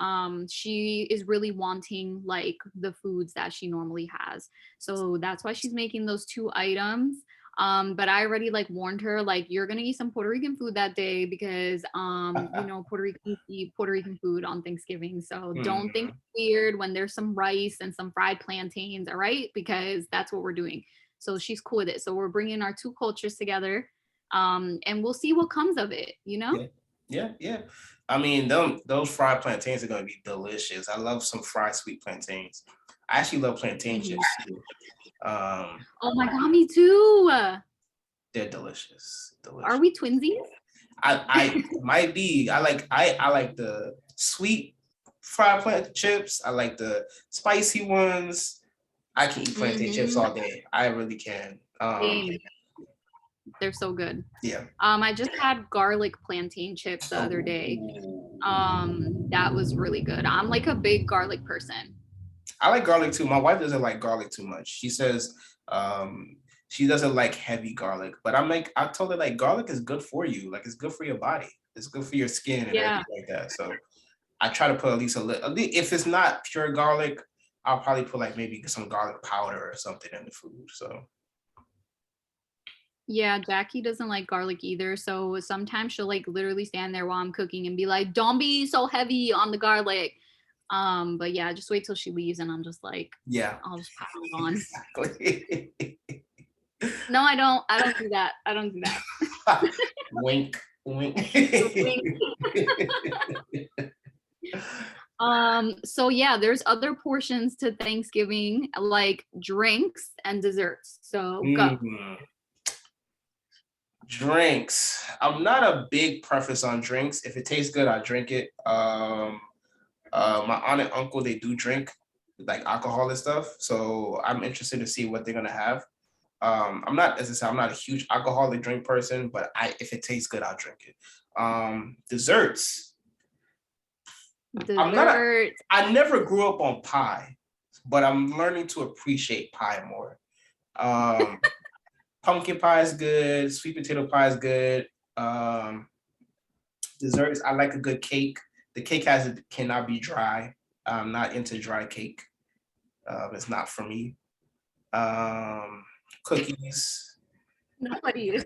[SPEAKER 1] she is really wanting like the foods that she normally has. So that's why she's making those two items. But I already like warned her, like, you're gonna eat some Puerto Rican food that day because you know, Puerto Ricans eat Puerto Rican food on Thanksgiving. So don't think
[SPEAKER 2] Mhm.
[SPEAKER 1] it's weird when there's some rice and some fried plantains, all right? Because that's what we're doing. So she's cool with it. So we're bringing our two cultures together, and we'll see what comes of it, you know?
[SPEAKER 2] Yeah, yeah, yeah. I mean, those fried plantains are gonna be delicious. I love some fried sweet plantains. I actually love plantain
[SPEAKER 1] Mhm.
[SPEAKER 2] chips too. Um,
[SPEAKER 1] Oh my God, me too.
[SPEAKER 2] they're delicious,
[SPEAKER 1] Are
[SPEAKER 2] delicious.
[SPEAKER 1] we twinsies?
[SPEAKER 2] I might be. I like the sweet fried plantain chips. I like the spicy ones. I can eat plantain chips
[SPEAKER 1] Mm-hmm.
[SPEAKER 2] all day. I really can.
[SPEAKER 1] Same. They're so good.
[SPEAKER 2] Yeah.
[SPEAKER 1] I just had garlic plantain chips the other day.
[SPEAKER 2] Oh,
[SPEAKER 1] That was really good. I'm like a big garlic person.
[SPEAKER 2] I like garlic too. My wife doesn't like garlic too much. She says she doesn't like heavy garlic, but I told her like garlic is good for you. Like it's good for your body. It's good for your skin and
[SPEAKER 1] Yeah.
[SPEAKER 2] everything like that. So I try to put at least a little. If it's not pure garlic, I'll probably put like maybe some garlic powder or something in the food. So
[SPEAKER 1] Yeah, Jackie doesn't like garlic either. So sometimes she'll like literally stand there while I'm cooking and be like, "Don't be so heavy on the garlic." But yeah, just wait till she leaves and I'm just like,
[SPEAKER 2] yeah,
[SPEAKER 1] I'll just pass it on.
[SPEAKER 2] exactly.
[SPEAKER 1] No, I don't. I don't do that. I don't do that.
[SPEAKER 2] Wink, wink.
[SPEAKER 1] Wink. So yeah, there's other portions to Thanksgiving, like drinks and desserts. So go.
[SPEAKER 2] Mm. Drinks. I'm not a big preference on drinks. If it tastes good, I drink it. My aunt and uncle, they do drink like alcohol and stuff, so I'm interested to see what they're gonna have. I'm not, as I said, I'm not a huge alcoholic drink person, but if it tastes good, I'll drink it. Desserts. I'm not a.
[SPEAKER 1] Dessert.
[SPEAKER 2] I never grew up on pie, but I'm learning to appreciate pie more. Um, Pumpkin pie is good. Sweet potato pie is good. Um, Desserts, I like a good cake. The cake cannot be dry. I'm not into dry cake. It's not for me. Um, Cookies.
[SPEAKER 1] Nobody is.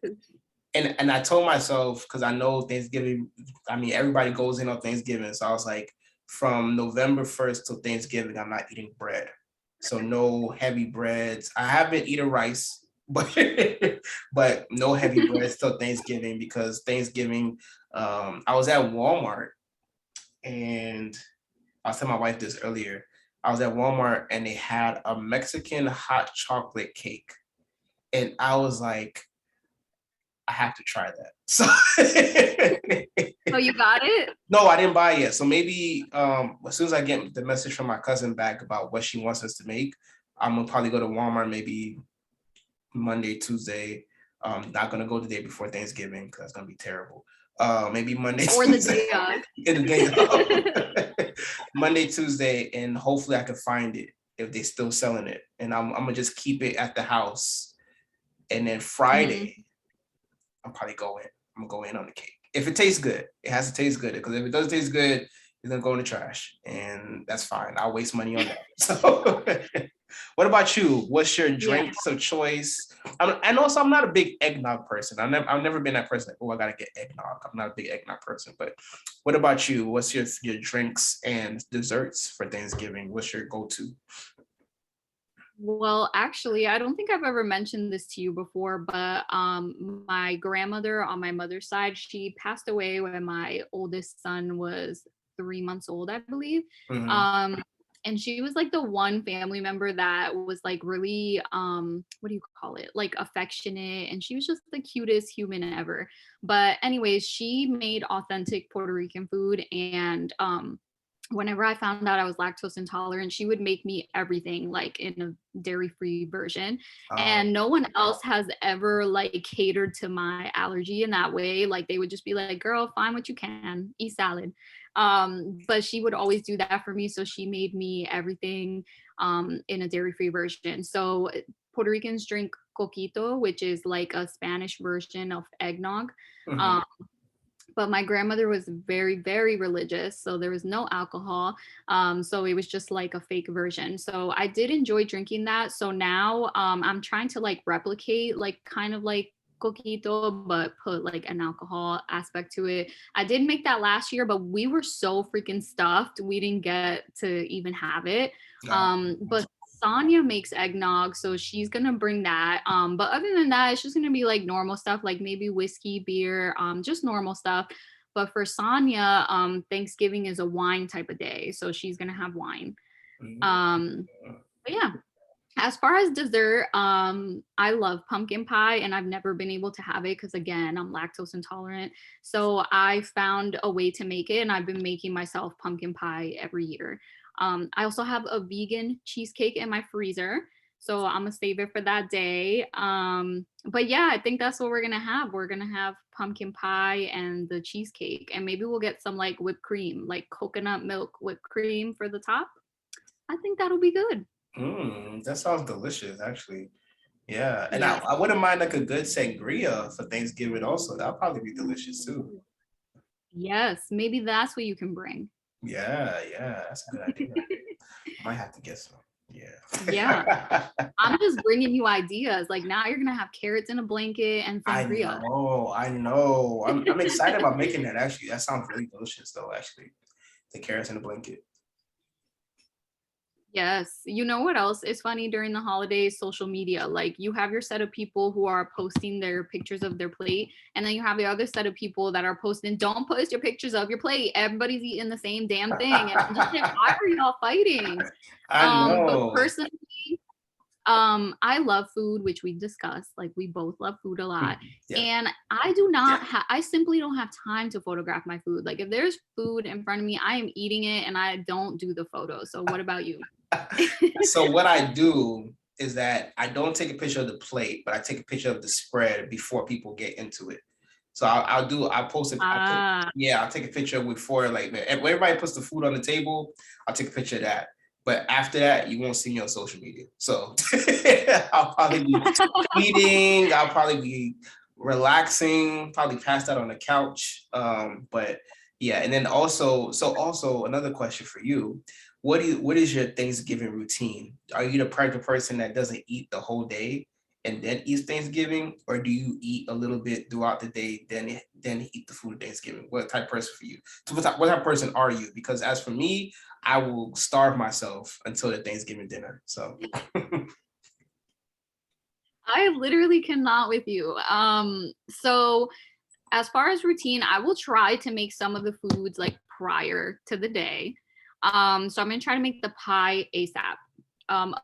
[SPEAKER 2] And I told myself, because I know Thanksgiving, I mean everybody goes in on Thanksgiving. So I was like, from November 1st till Thanksgiving, I'm not eating bread. So no heavy breads. I have been eating rice, but but no heavy breads till Thanksgiving, because Thanksgiving, I was at Walmart and I was telling my wife this earlier. I was at Walmart and they had a Mexican hot chocolate cake. And I was like, I have to try that. So
[SPEAKER 1] Oh, you got it?
[SPEAKER 2] no, I didn't buy it yet. So maybe as soon as I get the message from my cousin back about what she wants us to make, I'm gonna probably go to Walmart maybe Monday, Tuesday. Not gonna go the day before Thanksgiving because that's gonna be terrible. Maybe Monday,
[SPEAKER 1] Or the
[SPEAKER 2] Tuesday,
[SPEAKER 1] day of.
[SPEAKER 2] in the day of. Monday, Tuesday, and hopefully I can find it if they're still selling it. And I'm gonna just keep it at the house. And then
[SPEAKER 1] Mhm.
[SPEAKER 2] Friday, I'll probably go in. I'm gonna go in on the cake. If it tastes good, it has to taste good. Because if it doesn't taste good, it's gonna go in the trash, and that's fine. I'll waste money on that. So, what about you? What's your
[SPEAKER 1] Yeah.
[SPEAKER 2] drinks of choice? And also, I'm not a big eggnog person. I've never been that person. Like, oh, I gotta get eggnog. I'm not a big eggnog person. But what about you? What's your drinks and desserts for Thanksgiving? What's your go-to?
[SPEAKER 1] Well, actually, I don't think I've ever mentioned this to you before, but my grandmother on my mother's side, she passed away when my oldest son was 3 months old, I believe.
[SPEAKER 2] Mhm.
[SPEAKER 1] Um, and she was like the one family member that was like really, what do you call it? Like affectionate, and she was just the cutest human ever. But anyways, she made authentic Puerto Rican food, and whenever I found out I was lactose intolerant, she would make me everything like in a dairy-free version.
[SPEAKER 2] Um,
[SPEAKER 1] And no one else has ever like catered to my allergy in that way. Like they would just be like, girl, find what you can, eat salad. But she would always do that for me. So she made me everything in a dairy-free version. So Puerto Ricans drink Coquito, which is like a Spanish version of eggnog.
[SPEAKER 2] mhm.
[SPEAKER 1] Um, but my grandmother was very, very religious, so there was no alcohol. So it was just like a fake version. So I did enjoy drinking that. So now I'm trying to like replicate like kind of like coquito, but put like an alcohol aspect to it. I did make that last year, but we were so freaking stuffed we didn't get to even have it.
[SPEAKER 2] Uh,
[SPEAKER 1] But Sonia makes eggnog, so she's gonna bring that. But other than that, it's just gonna be like normal stuff, like maybe whiskey, beer, just normal stuff. But for Sonia, Thanksgiving is a wine type of day, so she's gonna have wine.
[SPEAKER 2] mhm.
[SPEAKER 1] But yeah, as far as dessert, I love pumpkin pie, and I've never been able to have it because again, I'm lactose intolerant. So I found a way to make it, and I've been making myself pumpkin pie every year. I also have a vegan cheesecake in my freezer, so I'm gonna save it for that day. But yeah, I think that's what we're gonna have. We're gonna have pumpkin pie and the cheesecake, and maybe we'll get some like whipped cream, like coconut milk whipped cream for the top. I think that'll be good.
[SPEAKER 2] That sounds delicious, actually. Yeah, and
[SPEAKER 1] Yeah.
[SPEAKER 2] I wouldn't mind like a good sangria for Thanksgiving also. That'll probably be delicious too.
[SPEAKER 1] Yes, maybe that's what you can bring.
[SPEAKER 2] Yeah, yeah, that's a good idea. Might have to get some.
[SPEAKER 1] Yeah,
[SPEAKER 2] Yeah.
[SPEAKER 1] I'm just bringing you ideas. Like now you're gonna have carrots in a blanket and
[SPEAKER 2] I
[SPEAKER 1] sangria.
[SPEAKER 2] know, I know. I'm excited about making that actually. That sounds really delicious though, actually. The carrots in the blanket.
[SPEAKER 1] Yes. You know what else is funny during the holidays? Social media. Like you have your set of people who are posting their pictures of their plate, and then you have the other set of people that are posting, don't post your pictures of your plate. Everybody's eating the same damn thing. And I'm just like, why are y'all fighting?
[SPEAKER 2] I
[SPEAKER 1] But
[SPEAKER 2] know.
[SPEAKER 1] personally, I love food, which we discussed. Like we both love food a lot.
[SPEAKER 2] Yeah.
[SPEAKER 1] And I do not I simply don't have time to photograph my food. Like if there's food in front of me, I am eating it and I don't do the photo. So what about you?
[SPEAKER 2] So what I do is that I don't take a picture of the plate, but I take a picture of the spread before people get into it. So I'll post it.
[SPEAKER 1] Ah.
[SPEAKER 2] I'll take a picture before like when everybody puts the food on the table. I'll take a picture of that. But after that, you won't see me on social media. So I'll probably be eating. I'll probably be relaxing. Probably passed out on the couch. But yeah, and then also another question for you. What is your Thanksgiving routine? Are you the type of person that doesn't eat the whole day and then eats Thanksgiving, or do you eat a little bit throughout the day, then eat the food of Thanksgiving? What type of person for you? So what type of person are you? Because as for me, I will starve myself until the Thanksgiving dinner. So
[SPEAKER 1] I literally cannot with you. So as far as routine, I will try to make some of the foods like prior to the day. So I'm gonna try to make the pie ASAP.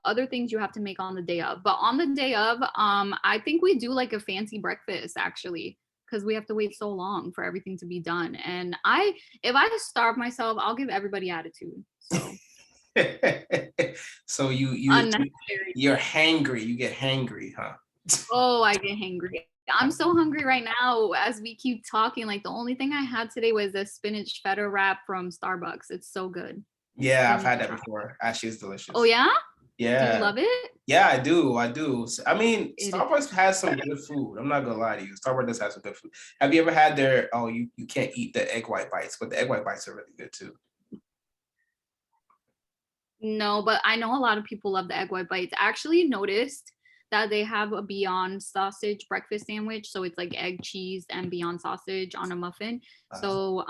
[SPEAKER 1] Other things you have to make on the day of, but on the day of, I think we do like a fancy breakfast actually, because we have to wait so long for everything to be done. And if I starve myself, I'll give everybody attitude. So
[SPEAKER 2] so
[SPEAKER 1] unnecessary.
[SPEAKER 2] you're hangry. You get hangry, huh?
[SPEAKER 1] Oh, I get hungry. I'm so hungry right now as we keep talking. Like the only thing I had today was a spinach feta wrap from Starbucks. It's so good.
[SPEAKER 2] Yeah,
[SPEAKER 1] You
[SPEAKER 2] I've
[SPEAKER 1] need
[SPEAKER 2] had
[SPEAKER 1] to
[SPEAKER 2] that
[SPEAKER 1] try.
[SPEAKER 2] before. Actually, it's
[SPEAKER 1] Oh
[SPEAKER 2] delicious.
[SPEAKER 1] yeah? Do you
[SPEAKER 2] Yeah.
[SPEAKER 1] love it?
[SPEAKER 2] Yeah, I do. I do. I mean,
[SPEAKER 1] It is.
[SPEAKER 2] Starbucks has some good food. I'm not gonna lie to you. Starbucks does have some good food. Have you ever had their you can't eat the egg white bites, but the egg white bites are really good too.
[SPEAKER 1] No, but I know a lot of people love the egg white bites. I actually noticed that they have a Beyond sausage breakfast sandwich. So it's like egg, cheese, and Beyond sausage on a muffin.
[SPEAKER 2] Uh,
[SPEAKER 1] So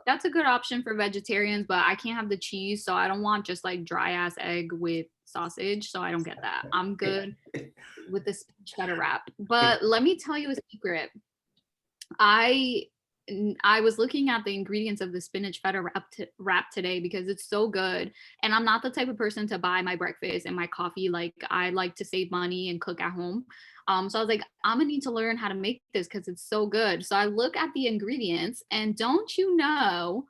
[SPEAKER 1] that's a good option for vegetarians, but I can't have the cheese, so I don't want just like dry ass egg with sausage. So I don't get that. I'm good with the spinach feta wrap. But let me tell you a secret. I I was looking at the ingredients of the spinach feta wrap today because it's so good. And I'm not the type of person to buy my breakfast and my coffee. Like I like to save money and cook at home. So I was like, I'm gonna need to learn how to make this because it's so good. So I look at the ingredients, and don't you know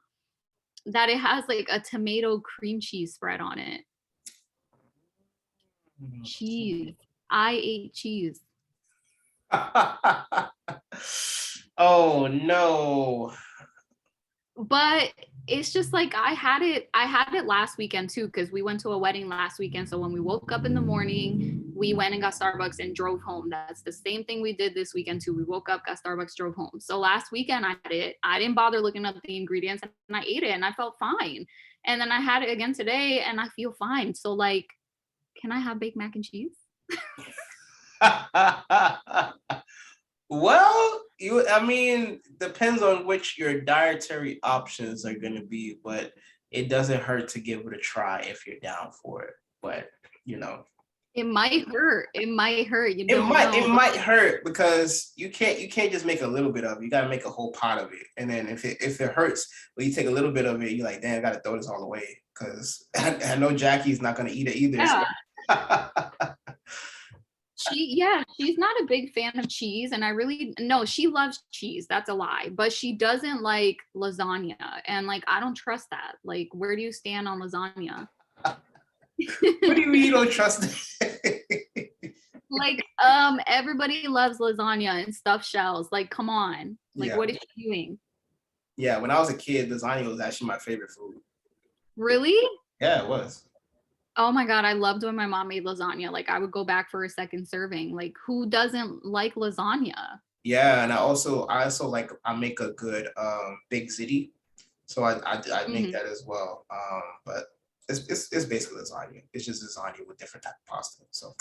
[SPEAKER 1] that it has like a tomato cream cheese spread on it. Cheese. I ate cheese.
[SPEAKER 2] Oh no.
[SPEAKER 1] But it's just like I had it last weekend too, because we went to a wedding last weekend. So when we woke up in the morning, we went and got Starbucks and drove home. That's the same thing we did this weekend too. We woke up, got Starbucks, drove home. So last weekend I had it. I didn't bother looking up the ingredients and I ate it and I felt fine. And then I had it again today and I feel fine. So like, can I have baked mac and cheese?
[SPEAKER 2] Well, I mean, depends on which your dietary options are going to be, but it doesn't hurt to give it a try if you're down for it. But,
[SPEAKER 1] it might hurt. It might hurt. You
[SPEAKER 2] it
[SPEAKER 1] don't
[SPEAKER 2] might
[SPEAKER 1] know.
[SPEAKER 2] it might hurt because you can't just make a little bit of it. You got to make a whole pot of it. And then if it hurts, well, you take a little bit of it, you're like, damn, I got to throw this all away because I know Jackie's not going to eat it either.
[SPEAKER 1] Yeah.
[SPEAKER 2] So.
[SPEAKER 1] She's not a big fan of cheese, and she loves cheese. That's a lie, but she doesn't like lasagna, and like I don't trust that. Like, where do you stand on lasagna?
[SPEAKER 2] What do you mean you don't trust it?
[SPEAKER 1] Like, everybody loves lasagna and stuffed shells. Like, come on. Like, what is she doing?
[SPEAKER 2] Yeah, when I was a kid, lasagna was actually my favorite food.
[SPEAKER 1] Really?
[SPEAKER 2] Yeah, it was.
[SPEAKER 1] Oh my God, I loved when my mom made lasagna. Like I would go back for a second serving. Like who doesn't like lasagna?
[SPEAKER 2] Yeah, and I also like I make a good big ziti. So I make that as well. But it's basically lasagna. It's just lasagna with different type of pasta. So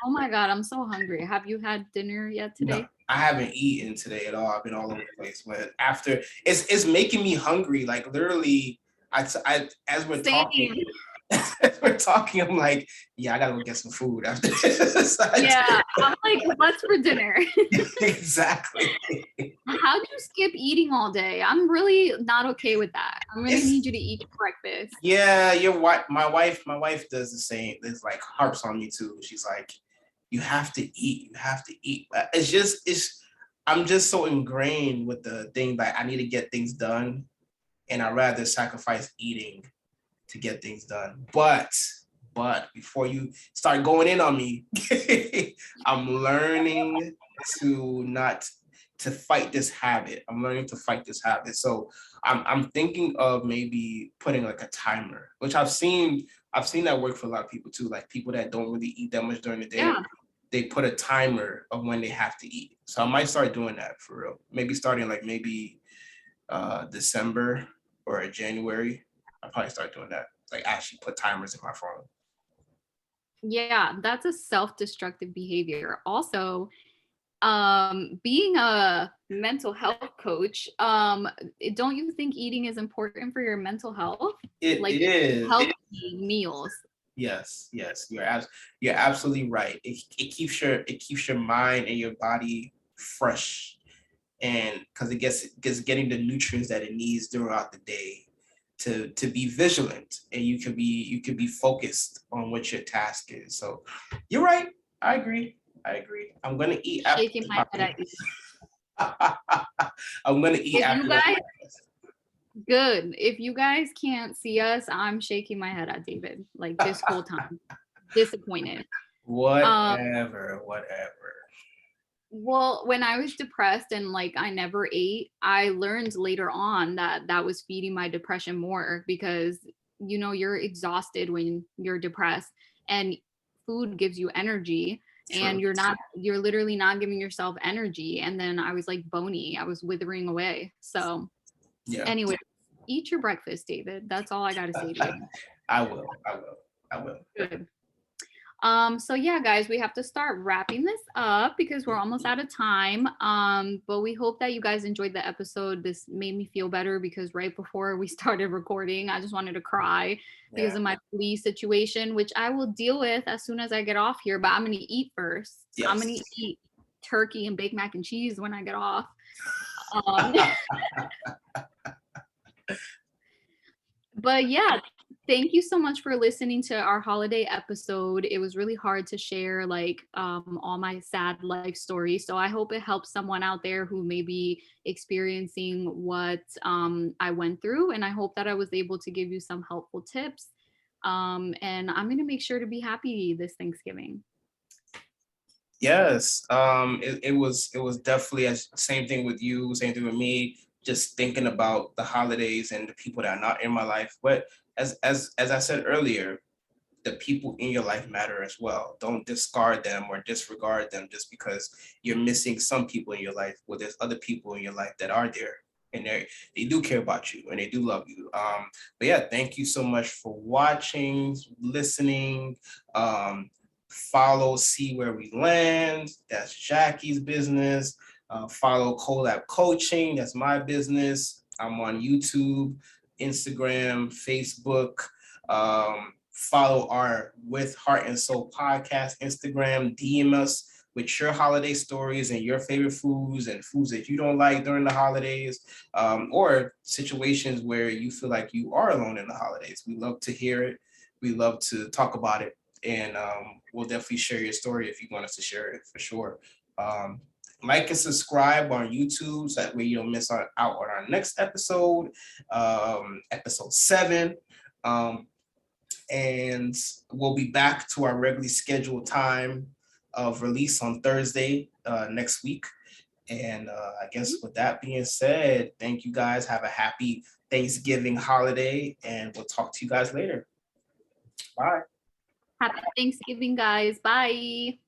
[SPEAKER 1] Oh my God, I'm so hungry. Have you had dinner yet today?
[SPEAKER 2] No, I haven't eaten today at all. I've been all over the place. But after it's making me hungry. Like literally, as we're talking, I'm like, yeah, I gotta go get some food after this.
[SPEAKER 1] Yeah, I'm like, what's for dinner?
[SPEAKER 2] Exactly.
[SPEAKER 1] How do you skip eating all day? I'm really not okay with that. I'm gonna need you to eat breakfast.
[SPEAKER 2] Yeah, my wife does the same. It's like harps on me too. She's like, you have to eat. You have to eat. I'm just so ingrained with the thing that I need to get things done, and I'd rather sacrifice eating to get things done. But before you start going in on me, I'm learning to fight this habit. I'm learning to fight this habit. So I'm thinking of maybe putting like a timer, which I've seen that work for a lot of people too. Like people that don't really eat that much during the day, they put a timer of when they have to eat. So I might start doing that for real. Maybe starting like December or January. I'll probably start doing that. Like actually put timers in my phone.
[SPEAKER 1] Yeah, that's a self-destructive behavior. Also, being a mental health coach, don't you think eating is important for your mental health?
[SPEAKER 2] It is
[SPEAKER 1] healthy meals.
[SPEAKER 2] Yes, you're absolutely right. It keeps your mind and your body fresh, and because it gets getting the nutrients that it needs throughout the day to be vigilant, and you can be focused on what your task is. So you're right. I agree. I'm gonna eat.
[SPEAKER 1] Shaking my head at you.
[SPEAKER 2] I'm gonna eat after this.
[SPEAKER 1] Good. If you guys can't see us, I'm shaking my head at David like this whole time. Disappointed.
[SPEAKER 2] Whatever.
[SPEAKER 1] Well, when I was depressed and like I never ate, I learned later on that was feeding my depression more because you're exhausted when you're depressed and food gives you energy. True. And you're literally not giving yourself energy. And then I was like bony. I was withering away. So yeah. Anyway, eat your breakfast, David. That's all I gotta say to you.
[SPEAKER 2] I will.
[SPEAKER 1] Good. So yeah, guys, we have to start wrapping this up because we're almost out of time. But we hope that you guys enjoyed the episode. This made me feel better because right before we started recording, I just wanted to cry because of my police situation, which I will deal with as soon as I get off here. But I'm gonna eat first. Yes. I'm gonna eat turkey and baked mac and cheese when I get off. But yeah, Thank you so much for listening to our holiday episode. It was really hard to share like all my sad life stories. So I hope it helps someone out there who may be experiencing what I went through. And I hope that I was able to give you some helpful tips. And I'm going to make sure to be happy this Thanksgiving.
[SPEAKER 2] Yes, it was definitely same thing with you, same thing with me. Just thinking about the holidays and the people that are not in my life. But as I said earlier, the people in your life matter as well. Don't discard them or disregard them just because you're missing some people in your life. Well, there's other people in your life that are there, and they do care about you and they do love you. But yeah, thank you so much for watching, listening. Follow See Where We Land. That's Jacky's business. Follow Collab Coaching. That's my business. I'm on YouTube, Instagram, Facebook. Follow our With Heart and Soul podcast, Instagram, DM us with your holiday stories and your favorite foods and foods that you don't like during the holidays, or situations where you feel like you are alone in the holidays. We love to hear it. We love to talk about it. And we'll definitely share your story if you want us to share it for sure. Like and subscribe on YouTube so that way you don't miss out on our next episode, episode 7. And we'll be back to our regularly scheduled time of release on Thursday next week. And I guess with that being said, thank you guys. Have a happy Thanksgiving holiday, and we'll talk to you guys later. Bye.
[SPEAKER 1] Happy Thanksgiving, guys. Bye.